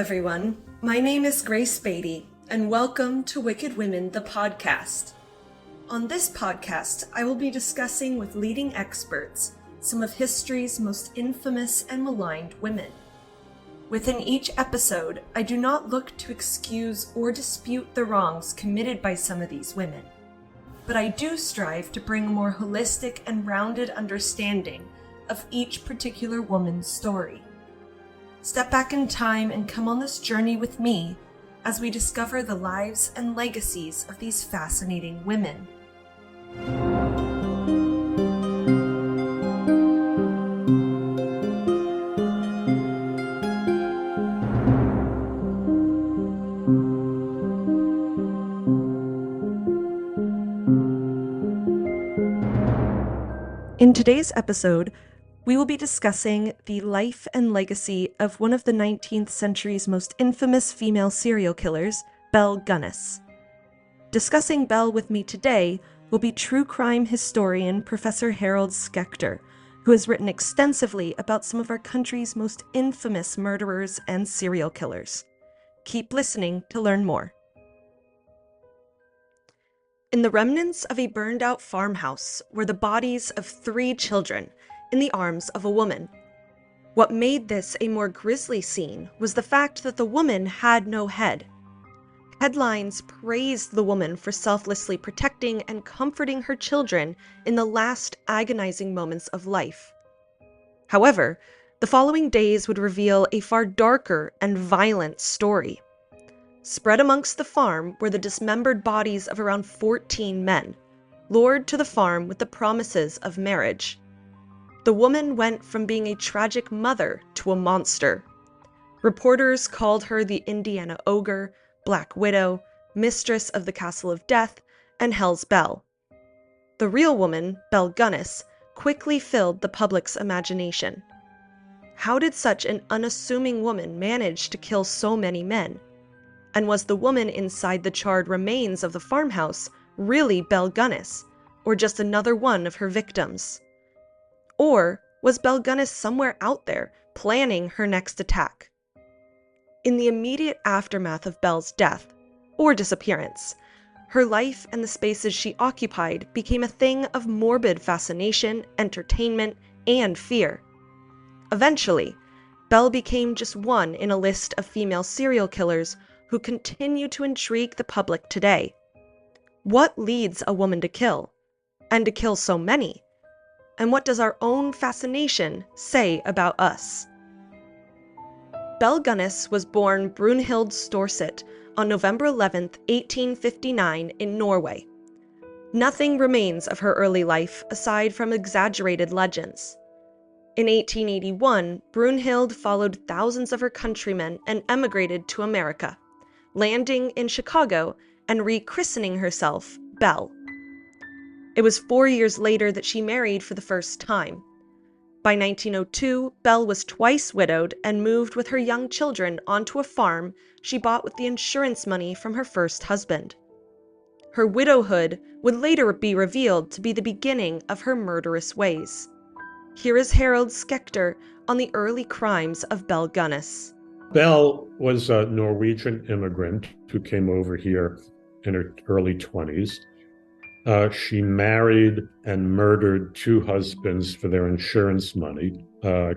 everyone. My name is Grace Beatty, and welcome to Wicked Women, the podcast. On this podcast, I will be discussing with leading experts some of history's most infamous and maligned women. Within each episode, I do not look to excuse or dispute the wrongs committed by some of these women, but I do strive to bring a more holistic and rounded understanding of each particular woman's story. Step back in time and come on this journey with me as we discover the lives and legacies of these fascinating women. In today's episode, we will be discussing the life and legacy of one of the 19th century's most infamous female serial killers, Belle Gunness. Discussing Belle with me today will be true crime historian Professor Harold Schechter, who has written extensively about some of our country's most infamous murderers and serial killers. Keep listening to learn more. In the remnants of a burned-out farmhouse were the bodies of 3 children in the arms of a woman. What made this a more grisly scene was the fact that the woman had no head. Headlines praised the woman for selflessly protecting and comforting her children in the last agonizing moments of life. However, the following days would reveal a far darker and violent story. Spread amongst the farm were the dismembered bodies of around 14 men, lured to the farm with the promises of marriage. The woman went from being a tragic mother to a monster. Reporters called her the Indiana Ogre, Black Widow, Mistress of the Castle of Death, and Hell's Belle. The real woman, Belle Gunness, quickly filled the public's imagination. How did such an unassuming woman manage to kill so many men? And was the woman inside the charred remains of the farmhouse really Belle Gunness, or just another one of her victims? Or was Belle Gunness somewhere out there, planning her next attack? In the immediate aftermath of Belle's death, or disappearance, her life and the spaces she occupied became a thing of morbid fascination, entertainment, and fear. Eventually, Belle became just one in a list of female serial killers who continue to intrigue the public today. What leads a woman to kill? And to kill so many? And what does our own fascination say about us? Belle Gunness was born Brunhild Storset on November 11, 1859 in Norway. Nothing remains of her early life aside from exaggerated legends. In 1881, Brunhild followed thousands of her countrymen and emigrated to America, landing in Chicago and rechristening herself Belle. It was 4 years later that she married for the first time. By 1902, Belle was twice widowed and moved with her young children onto a farm she bought with the insurance money from her first husband. Her widowhood would later be revealed to be the beginning of her murderous ways. Here is Harold Schechter on the early crimes of Belle Gunness. Belle was a Norwegian immigrant who came over here in her early 20s. She married and murdered 2 husbands for their insurance money,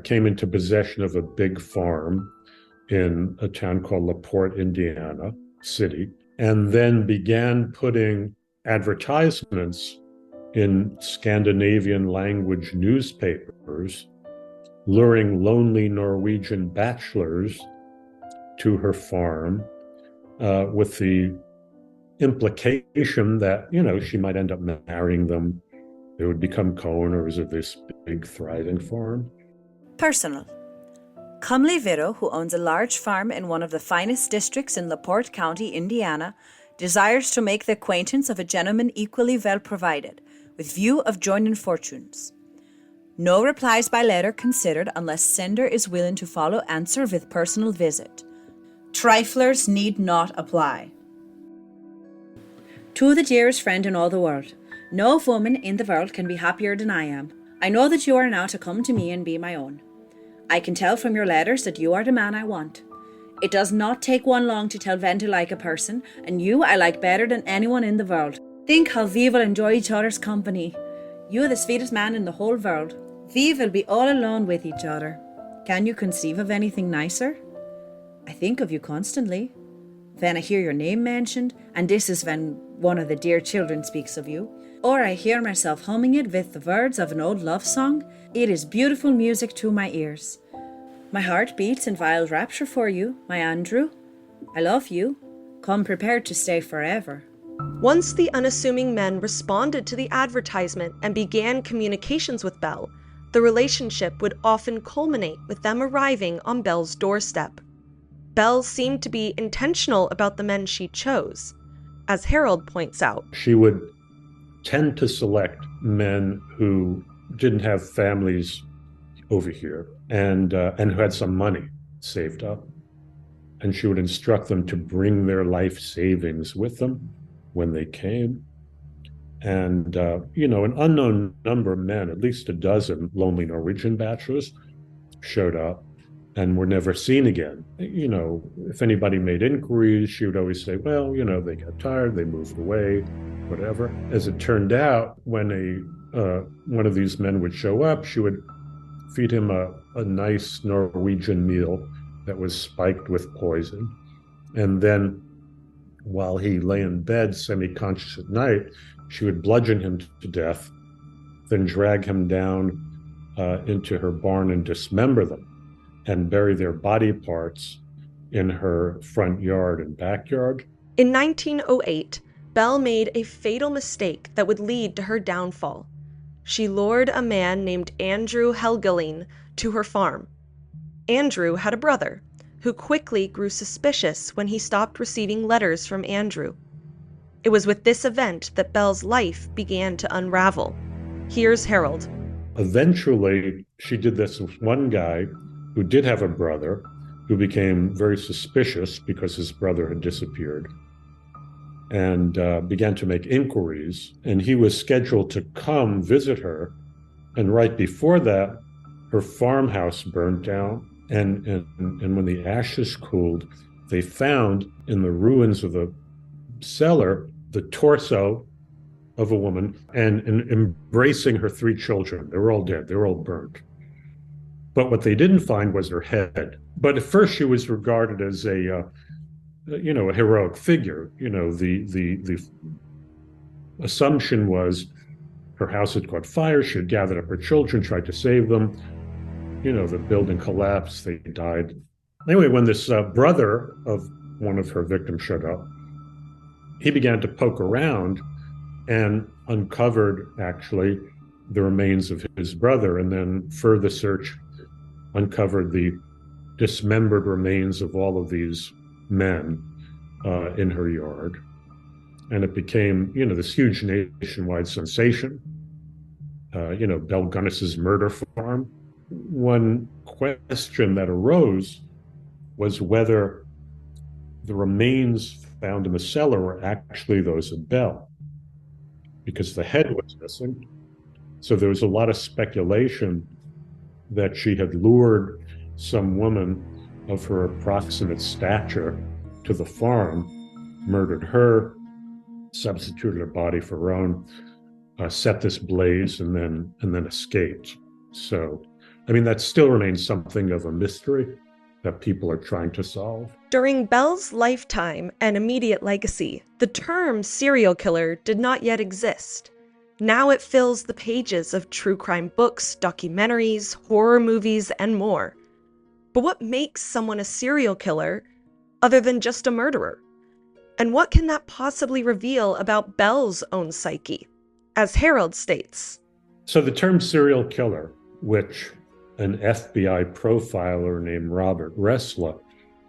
came into possession of a big farm in a town called LaPorte, Indiana City, and then began putting advertisements in Scandinavian language newspapers, luring lonely Norwegian bachelors to her farm with the implication that, she might end up marrying them. They would become co-owners of this big, thriving farm. Personal. Comely widow who owns a large farm in one of the finest districts in LaPorte County, Indiana, desires to make the acquaintance of a gentleman equally well provided, with view of joining fortunes. No replies by letter considered unless sender is willing to follow answer with personal visit. Triflers need not apply. To the dearest friend in all the world, no woman in the world can be happier than I am. I know that you are now to come to me and be my own. I can tell from your letters that you are the man I want. It does not take one long to tell Ven to like a person, and you I like better than anyone in the world. Think how we will enjoy each other's company. You are the sweetest man in the whole world. We will be all alone with each other. Can you conceive of anything nicer? I think of you constantly. When I hear your name mentioned, and this is when one of the dear children speaks of you, or I hear myself humming it with the words of an old love song, it is beautiful music to my ears. My heart beats in wild rapture for you, my Andrew. I love you. Come prepared to stay forever. Once the unassuming men responded to the advertisement and began communications with Belle, the relationship would often culminate with them arriving on Belle's doorstep. Belle seemed to be intentional about the men she chose. As Harold points out, she would tend to select men who didn't have families over here and who had some money saved up. And she would instruct them to bring their life savings with them when they came. And, an unknown number of men, at least a dozen lonely Norwegian bachelors, showed up and were never seen again. If anybody made inquiries, she would always say, well, they got tired, they moved away, whatever. As it turned out, when one of these men would show up, she would feed him a nice Norwegian meal that was spiked with poison. And then while he lay in bed semi-conscious at night, she would bludgeon him to death, then drag him down into her barn and dismember them and bury their body parts in her front yard and backyard. In 1908, Belle made a fatal mistake that would lead to her downfall. She lured a man named Andrew Helgelien to her farm. Andrew had a brother, who quickly grew suspicious when he stopped receiving letters from Andrew. It was with this event that Belle's life began to unravel. Here's Harold. Eventually, she did this with one guy who did have a brother, who became very suspicious because his brother had disappeared, and began to make inquiries. And he was scheduled to come visit her. And right before that, her farmhouse burned down. And when the ashes cooled, they found in the ruins of the cellar the torso of a woman and embracing her 3 children. They were all dead. They were all burned. But what they didn't find was her head. But at first she was regarded as a heroic figure. The assumption was her house had caught fire. She had gathered up her children, tried to save them. The building collapsed. They died. Anyway, when this brother of one of her victims showed up, he began to poke around and uncovered actually the remains of his brother, and then further search uncovered the dismembered remains of all of these men in her yard. And it became, this huge nationwide sensation. Belle Gunness's murder farm. One question that arose was whether the remains found in the cellar were actually those of Belle, because the head was missing. So there was a lot of speculation that she had lured some woman of her approximate stature to the farm, murdered her, substituted her body for her own, set this blaze, and then escaped. So, that still remains something of a mystery that people are trying to solve. During Belle's lifetime and immediate legacy, the term serial killer did not yet exist. Now it fills the pages of true crime books, documentaries, horror movies, and more. But what makes someone a serial killer other than just a murderer? And what can that possibly reveal about Belle's own psyche? As Harold states. So the term serial killer, which an FBI profiler named Robert Ressler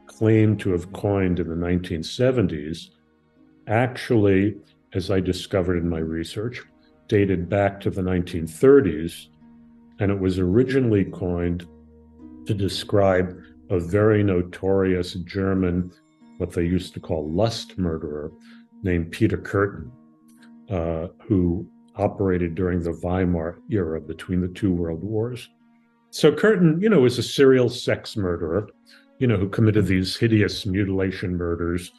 claimed to have coined in the 1970s, actually, as I discovered in my research, dated back to the 1930s, and it was originally coined to describe a very notorious German, what they used to call lust murderer, named Peter Kürten, who operated during the Weimar era between the 2 world wars. So Kürten, was a serial sex murderer who committed these hideous mutilation murders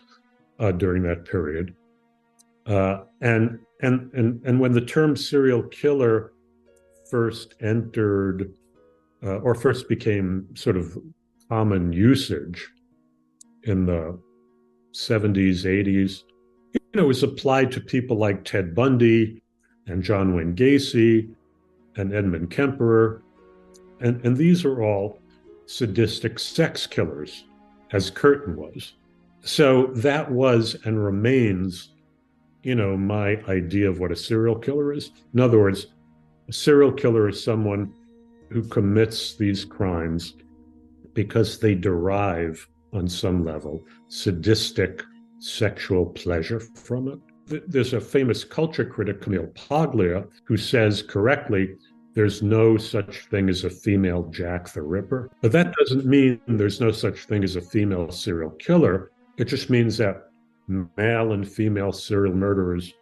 during that period. And when the term serial killer first entered or first became sort of common usage in the 70s, 80s, it was applied to people like Ted Bundy and John Wayne Gacy and Edmund Kemperer. And these are all sadistic sex killers, as Curtin was. So that was and remains, my idea of what a serial killer is. In other words, a serial killer is someone who commits these crimes because they derive, on some level, sadistic sexual pleasure from it. There's a famous culture critic, Camille Paglia, who says correctly, there's no such thing as a female Jack the Ripper. But that doesn't mean there's no such thing as a female serial killer. It just means that male and female serial murderers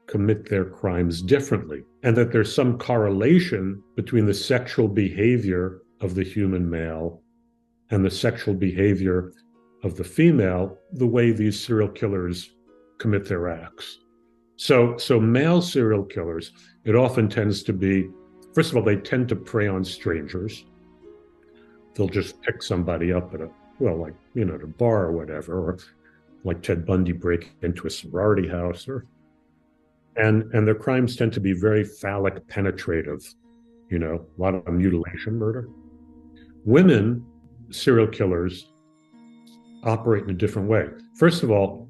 commit their crimes differently, and that there's some correlation between the sexual behavior of the human male and the sexual behavior of the female, the way these serial killers commit their acts. So male serial killers, it often tends to be, first of all, they tend to prey on strangers. They'll just pick somebody up at at a bar or whatever, or like Ted Bundy break into a sorority house, and their crimes tend to be very phallic penetrative, a lot of mutilation murder. Women serial killers operate in a different way. First of all,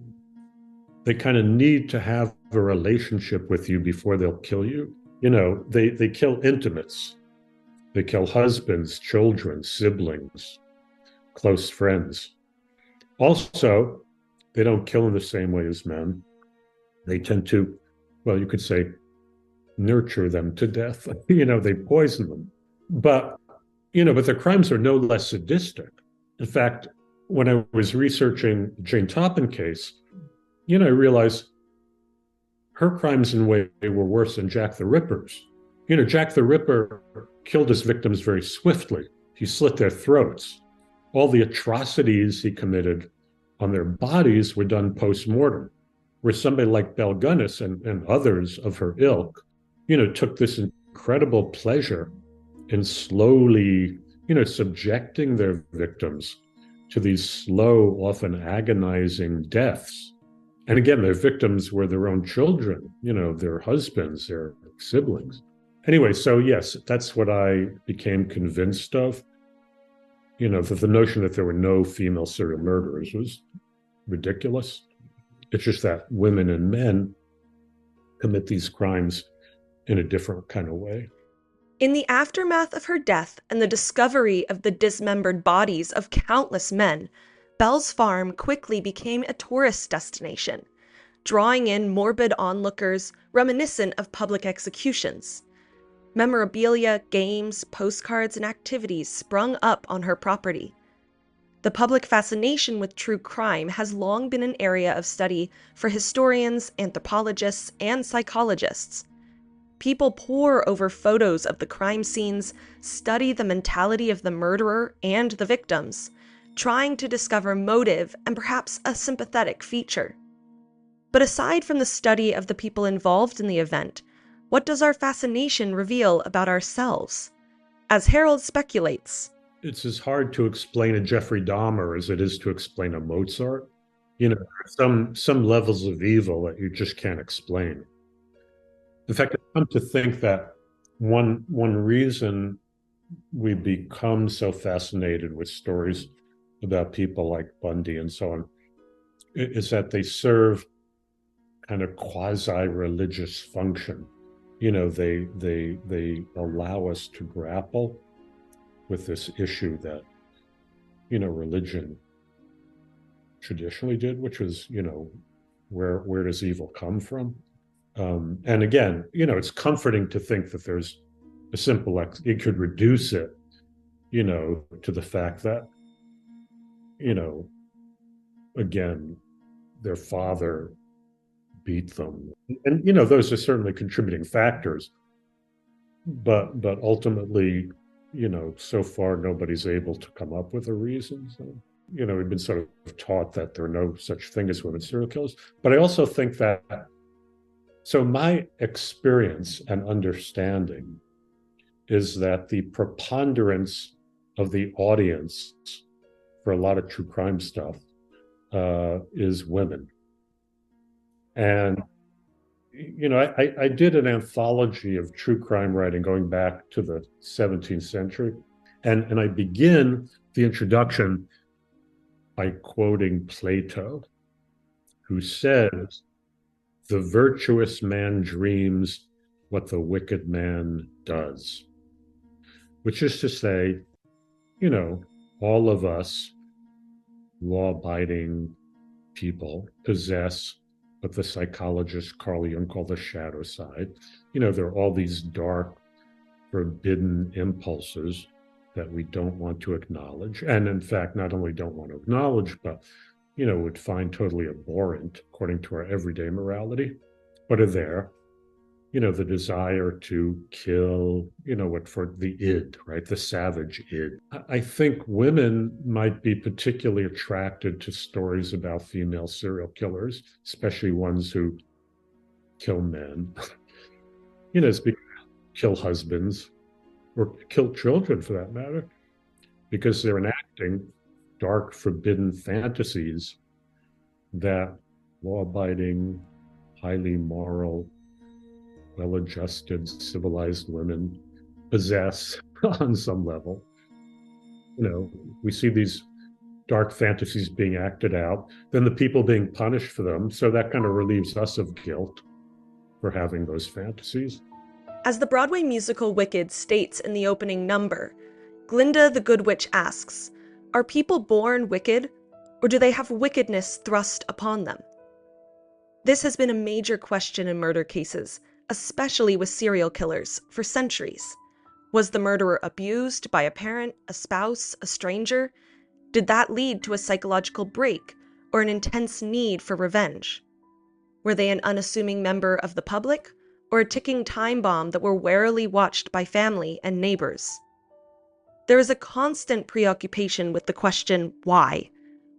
they kind of need to have a relationship with you before they'll kill you. They kill intimates. They kill husbands, children, siblings, close friends. Also, they don't kill in the same way as men. They tend to, you could say, nurture them to death. They poison them. But their crimes are no less sadistic. In fact, when I was researching the Jane Toppin case, I realized her crimes in a way were worse than Jack the Ripper's. Jack the Ripper killed his victims very swiftly. He slit their throats. All the atrocities he committed on their bodies were done post-mortem, where somebody like Belle Gunness and others of her ilk, took this incredible pleasure in slowly, subjecting their victims to these slow, often agonizing deaths. And again, their victims were their own children, their husbands, their siblings. Anyway, so yes, that's what I became convinced of. That the notion that there were no female serial murderers was ridiculous. It's just that women and men commit these crimes in a different kind of way. In the aftermath of her death and the discovery of the dismembered bodies of countless men, Belle's farm quickly became a tourist destination, drawing in morbid onlookers reminiscent of public executions. Memorabilia, games, postcards, and activities sprung up on her property. The public fascination with true crime has long been an area of study for historians, anthropologists, and psychologists. People pore over photos of the crime scenes, study the mentality of the murderer and the victims, trying to discover motive and perhaps a sympathetic feature. But aside from the study of the people involved in the event, what does our fascination reveal about ourselves? As Harold speculates, it's as hard to explain a Jeffrey Dahmer as it is to explain a Mozart. Some levels of evil that you just can't explain. In fact, I've come to think that one reason we become so fascinated with stories about people like Bundy and so on is that they serve kind of quasi-religious function. They allow us to grapple with this issue that, religion traditionally did, which was, where does evil come from? And again, it's comforting to think that there's a simple, it could reduce it, to the fact that, again, their father beat them. And, those are certainly contributing factors. But ultimately, so far nobody's able to come up with a reason. So, we've been sort of taught that there are no such thing as women serial killers. But I also think that, so my experience and understanding is that the preponderance of the audience for a lot of true crime stuff is women. And I did an anthology of true crime writing going back to the 17th century. And I begin the introduction by quoting Plato, who says, "The virtuous man dreams what the wicked man does," which is to say, all of us law-abiding people possess what the psychologist Carl Jung called the shadow side. There are all these dark, forbidden impulses that we don't want to acknowledge. And in fact, not only don't want to acknowledge, but, would find totally abhorrent according to our everyday morality, but are there. The desire to kill, what for the id, right? The savage id. I think women might be particularly attracted to stories about female serial killers, especially ones who kill men, kill husbands or kill children for that matter, because they're enacting dark, forbidden fantasies that law-abiding, highly moral, well-adjusted, civilized women possess on some level. We see these dark fantasies being acted out, then the people being punished for them. So that kind of relieves us of guilt for having those fantasies. As the Broadway musical Wicked states in the opening number, Glinda the Good Witch asks, "Are people born wicked, or do they have wickedness thrust upon them?" This has been a major question in murder cases, especially with serial killers, for centuries. Was the murderer abused by a parent, a spouse, a stranger? Did that lead to a psychological break or an intense need for revenge? Were they an unassuming member of the public or a ticking time bomb that were warily watched by family and neighbors? There is a constant preoccupation with the question, why?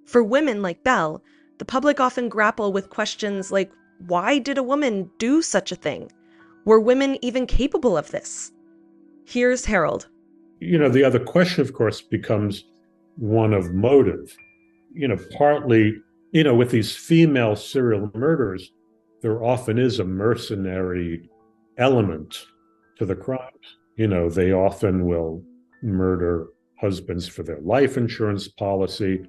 For women like Belle, the public often grapple with questions like, why did a woman do such a thing? Were women even capable of this? Here's Harold. The other question, of course, becomes one of motive. Partly, with these female serial murders, there often is a mercenary element to the crimes. They often will murder husbands for their life insurance policy,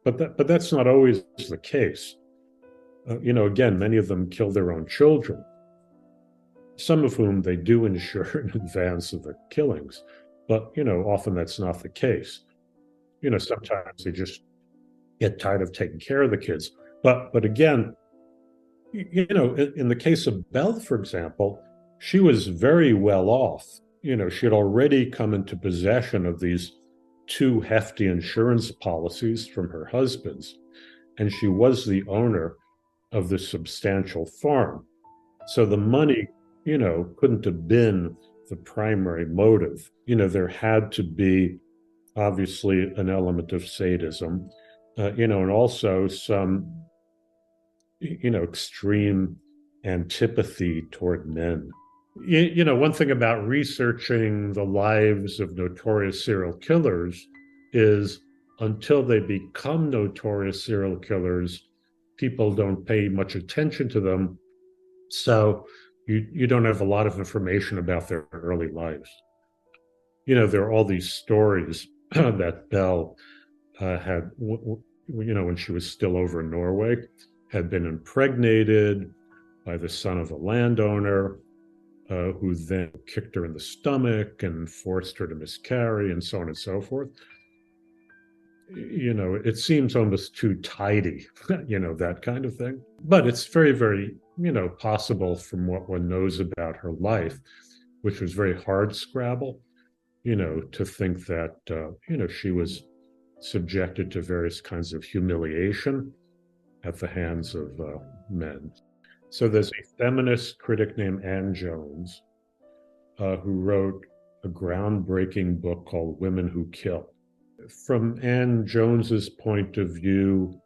but that's not always the case. Again, many of them kill their own children, some of whom they do insure in advance of the killings. But, often that's not the case. Sometimes they just get tired of taking care of the kids. But again, in the case of Belle, for example, she was very well off. She had already come into possession of these 2 hefty insurance policies from her husbands, and she was the owner of the substantial farm. So the money, couldn't have been the primary motive. There had to be obviously an element of sadism, and also some, extreme antipathy toward men. One thing about researching the lives of notorious serial killers is until they become notorious serial killers, people don't pay much attention to them. So you don't have a lot of information about their early lives. There are all these stories that Belle had, when she was still over in Norway, had been impregnated by the son of a landowner, who then kicked her in the stomach and forced her to miscarry, and so on and so forth. It seems almost too tidy, that kind of thing. But it's very, very, possible from what one knows about her life, which was very hard scrabble, to think that, she was subjected to various kinds of humiliation at the hands of men. So there's a feminist critic named Anne Jones, who wrote a groundbreaking book called Women Who Kill. From Anne Jones's point of view,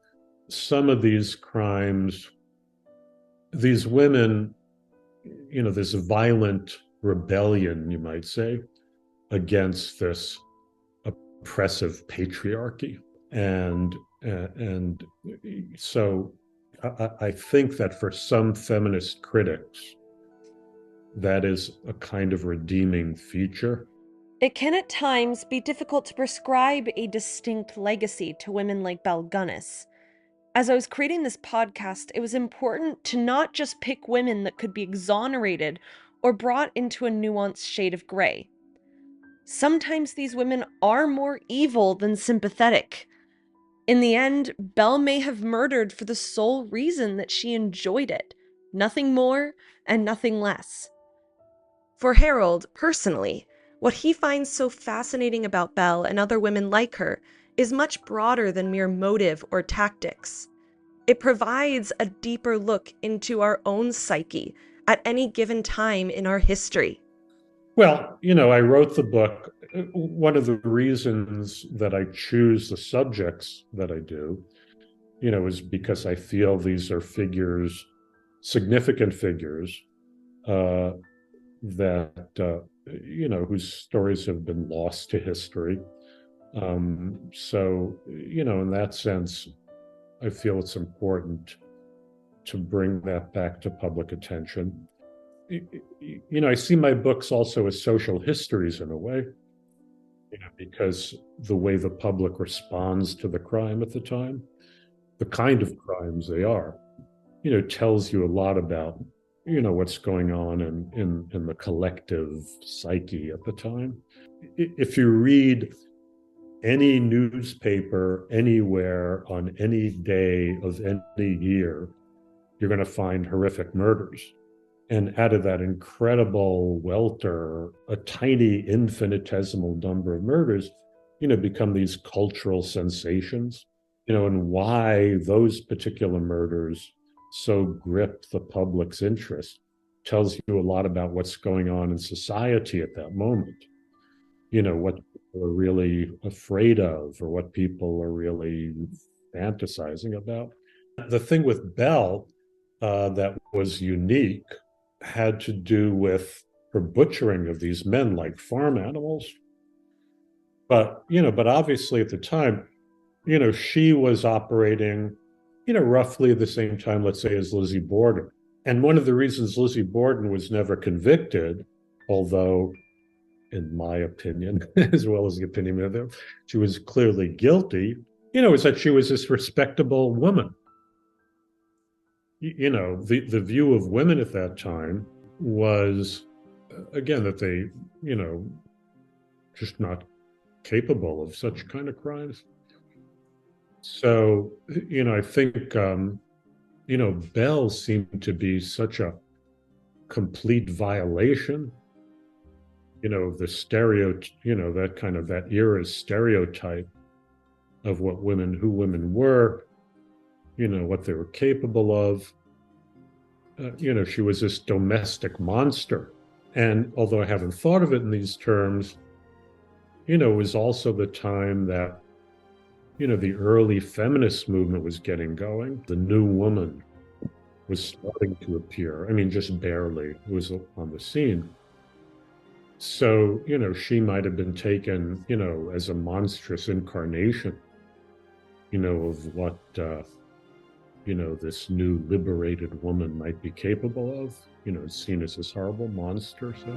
some of these crimes, these women, this violent rebellion, you might say, against this oppressive patriarchy. And so I think that for some feminist critics, that is a kind of redeeming feature. It can at times be difficult to prescribe a distinct legacy to women like Belle Gunness. As I was creating this podcast, it was important to not just pick women that could be exonerated or brought into a nuanced shade of gray. Sometimes these women are more evil than sympathetic. In the end, Belle may have murdered for the sole reason that she enjoyed it, nothing more and nothing less. For Harold, personally, what he finds so fascinating about Belle and other women like her is much broader than mere motive or tactics. It provides a deeper look into our own psyche at any given time in our history. Well, I wrote the book. One of the reasons that I choose the subjects that I do, is because I feel these are figures, significant figures, that, whose stories have been lost to history. So, in that sense, I feel it's important to bring that back to public attention. I see my books also as social histories in a way, because the way the public responds to the crime at the time, the kind of crimes they are, tells you a lot about, what's going on in the collective psyche at the time. If you read any newspaper anywhere on any day of any year, you're going to find horrific murders. And out of that incredible welter, a tiny infinitesimal number of murders, become these cultural sensations, and why those particular murders so grip the public's interest tells you a lot about what's going on in society at that moment. What people are really afraid of or what people are really fantasizing about. The thing with Belle that was unique had to do with her butchering of these men like farm animals. But obviously at the time, she was operating, roughly at the same time, let's say, as Lizzie Borden. And one of the reasons Lizzie Borden was never convicted, although in my opinion, as well as the opinion of them, she was clearly guilty, is that she was this respectable woman. The view of women at that time was, again, that they, just not capable of such kind of crimes. So, I think, Belle seemed to be such a complete violation, the that kind of that era's stereotype of who women were, what they were capable of. She was this domestic monster. And although I haven't thought of it in these terms, it was also the time that, the early feminist movement was getting going. The new woman was starting to appear. I mean, just barely was on the scene. So, she might have been taken, as a monstrous incarnation, of what, this new liberated woman might be capable of, seen as this horrible monster. So.